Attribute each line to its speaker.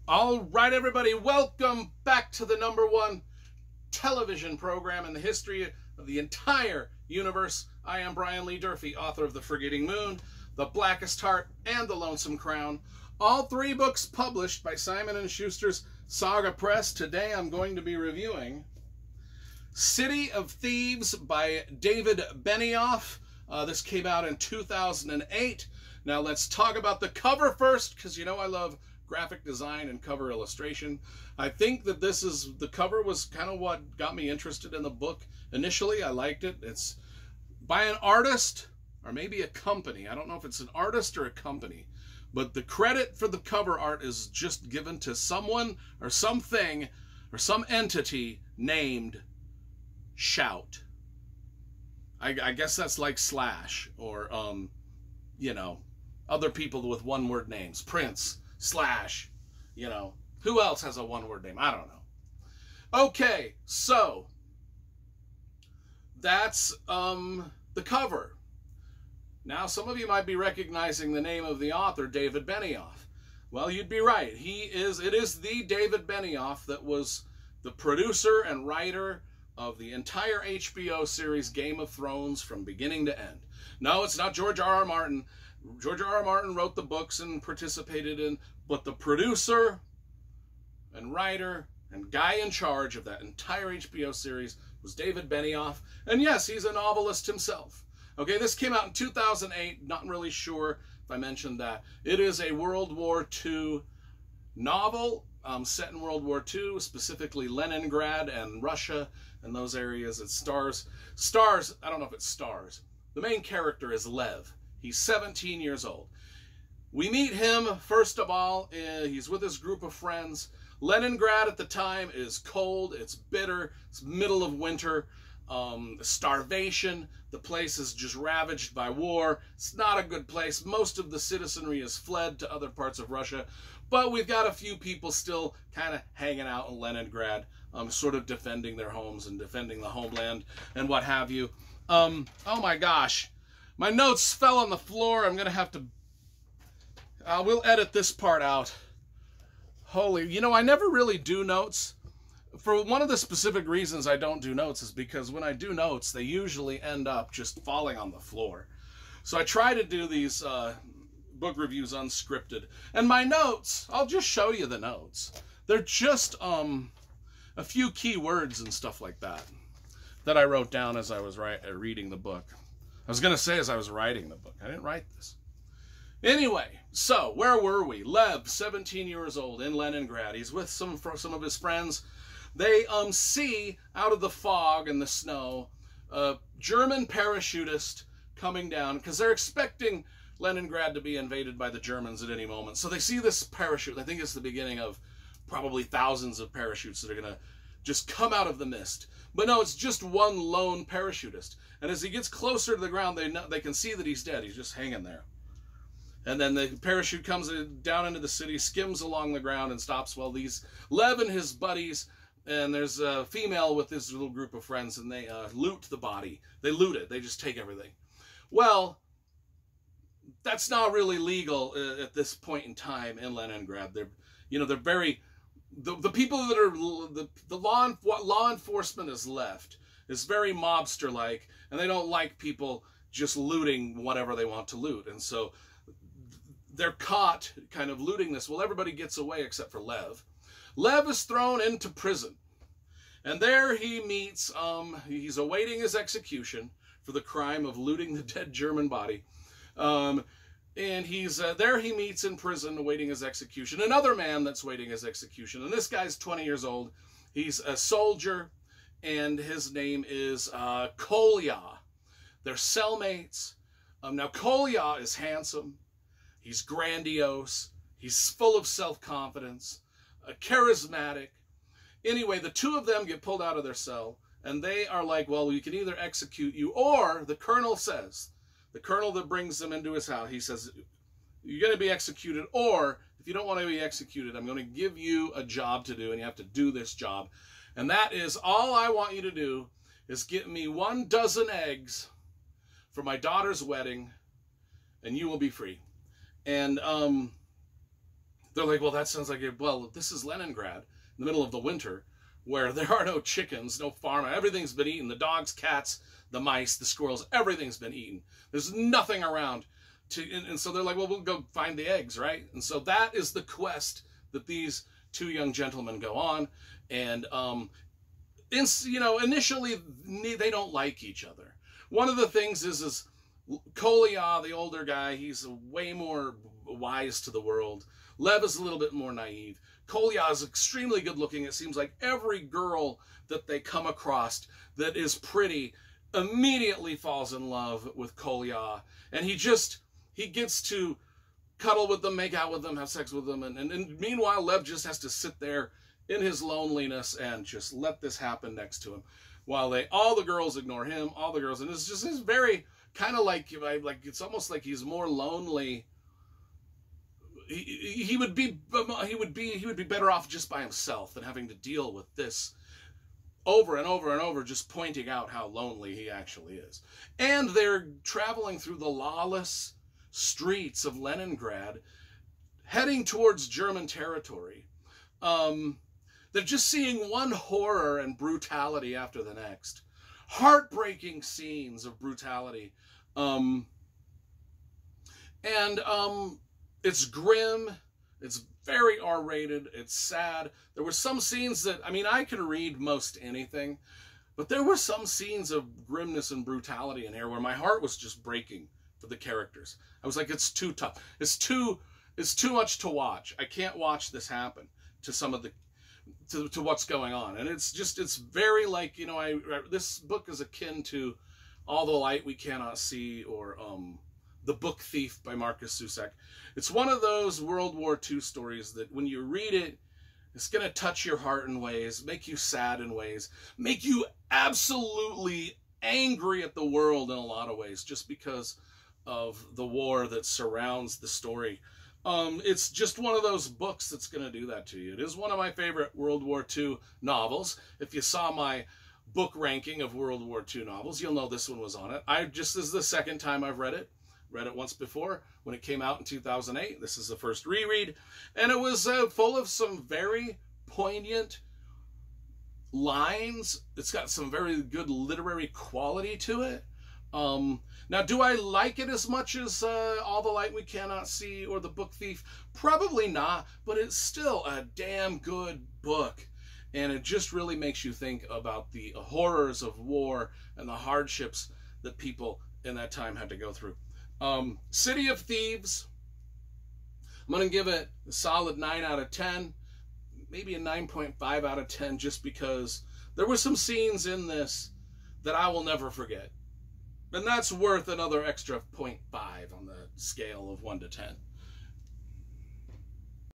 Speaker 1: All right, everybody, welcome back to the #1 television program in the history of the entire universe. I am Brian Lee Durfee, author of The Forgetting Moon, The Blackest Heart, and The Lonesome Crown. All three books published by Simon & Schuster's Saga Press. Today I'm going to be reviewing City of Thieves by David Benioff. This came out in 2008. Now let's talk about the cover first, because you know I love graphic design and cover illustration. I think that the cover was kind of what got me interested in the book initially. I liked it. It's by an artist or maybe a company. I don't know if it's an artist or a company, but the credit for the cover art is just given to someone or something or some entity named Shout. I guess that's like Slash or you know, other people with one-word names. Prince, Slash, you know, who else has a one-word name? I don't know. Okay, so that's the cover. Now, some of you might be recognizing the name of the author, David Benioff. Well, you'd be right. It is the David Benioff that was the producer and writer of the entire HBO series Game of Thrones from beginning to end. No, it's not George R.R. Martin. George R.R. Martin wrote the books and participated in, but the producer and writer and guy in charge of that entire HBO series was David Benioff. And yes, he's a novelist himself. Okay, this came out in 2008. Not really sure if I mentioned that. It is a World War II novel set in World War II, specifically Leningrad and Russia and those areas. It stars, I don't know if it stars. The main character is Lev. He's 17 years old. We meet him, first of all, he's with his group of friends. Leningrad at the time is cold, it's bitter, it's middle of winter, starvation. The place is just ravaged by war. It's not a good place. Most of the citizenry has fled to other parts of Russia, but we've got a few people still kind of hanging out in Leningrad, sort of defending their homes and defending the homeland and what have you. Oh my gosh. My notes fell on the floor. I'm going to have to... we'll edit this part out. Holy... You know, I never really do notes. For one of the specific reasons I don't do notes is because when I do notes, they usually end up just falling on the floor. So I try to do these book reviews unscripted. And my notes, I'll just show you the notes. They're just a few key words and stuff like that I wrote down as I was reading the book. I was going to say as I was writing the book. I didn't write this. Anyway, so where were we? Lev, 17 years old, in Leningrad. He's with some of his friends. They see out of the fog and the snow a German parachutist coming down because they're expecting Leningrad to be invaded by the Germans at any moment. So they see this parachute. I think it's the beginning of probably thousands of parachutes that are going to just come out of the mist. But no, it's just one lone parachutist. And as he gets closer to the ground, they can see that he's dead. He's just hanging there. And then the parachute comes down into the city, skims along the ground, and stops while Lev and his buddies, and there's a female with this little group of friends, and they loot the body. They loot it. They just take everything. Well, that's not really legal at this point in time in Leningrad. They're very... The people that are... The law enforcement is left. It's very mobster-like, and they don't like people just looting whatever they want to loot. And so they're caught kind of looting this. Well, everybody gets away except for Lev. Lev is thrown into prison. And there he meets, he's awaiting his execution for the crime of looting the dead German body. And there he meets in prison awaiting his execution another man that's waiting his execution. And this guy's 20 years old. He's a soldier. And his name is Kolya. They're cellmates. Now, Kolya is handsome. He's grandiose. He's full of self-confidence. Charismatic. Anyway, the two of them get pulled out of their cell. And they are like, well, we can either execute you, or the colonel says, the colonel that brings them into his house, he says, you're going to be executed, or if you don't want to be executed, I'm going to give you a job to do, and you have to do this job. And that is, all I want you to do is get me 12 eggs for my daughter's wedding, and you will be free. And they're like, well, that sounds like well, this is Leningrad in the middle of the winter, where there are no chickens, no farm, everything's been eaten. The dogs, cats, the mice, the squirrels, everything's been eaten. There's nothing around and so they're like, well, we'll go find the eggs, right? And so that is the quest that these two young gentlemen go on. And initially they don't like each other. One of the things is Kolya, the older guy, he's way more wise to the world. Lev is a little bit more naive. Kolya is extremely good looking. It seems like every girl that they come across that is pretty immediately falls in love with Kolya. And he gets to cuddle with them, make out with them, have sex with them. And meanwhile, Lev just has to sit there in his loneliness and just let this happen next to him. While all the girls ignore him, all the girls. And it's very kind of like it's almost like he's more lonely. He would be better off just by himself than having to deal with this over and over and over, just pointing out how lonely he actually is. And they're traveling through the lawless streets of Leningrad, heading towards German territory. They're just seeing one horror and brutality after the next. Heartbreaking scenes of brutality. It's grim. It's very R-rated. It's sad. There were some scenes that, I can read most anything, but there were some scenes of grimness and brutality in here where my heart was just breaking for the characters. I was like, it's too tough. It's too much to watch. I can't watch this happen to some of the, to what's going on. And it's very like, this book is akin to All the Light We Cannot See, or The Book Thief by Marcus Zusak. It's one of those World War II stories that when you read it, it's going to touch your heart in ways, make you sad in ways, make you absolutely angry at the world in a lot of ways, just because of the war that surrounds the story. It's just one of those books that's going to do that to you. It is one of my favorite World War II novels. If you saw my book ranking of World War II novels, you'll know this one was on it. This is the second time I've read it. Read it once before when it came out in 2008. This is the first reread. And it was full of some very poignant lines. It's got some very good literary quality to it. Now, do I like it as much as All the Light We Cannot See or The Book Thief? Probably not, but it's still a damn good book. And it just really makes you think about the horrors of war and the hardships that people in that time had to go through. City of Thieves, I'm going to give it a solid 9 out of 10, maybe a 9.5 out of 10, just because there were some scenes in this that I will never forget. And that's worth another extra 0.5 on the scale of 1 to 10.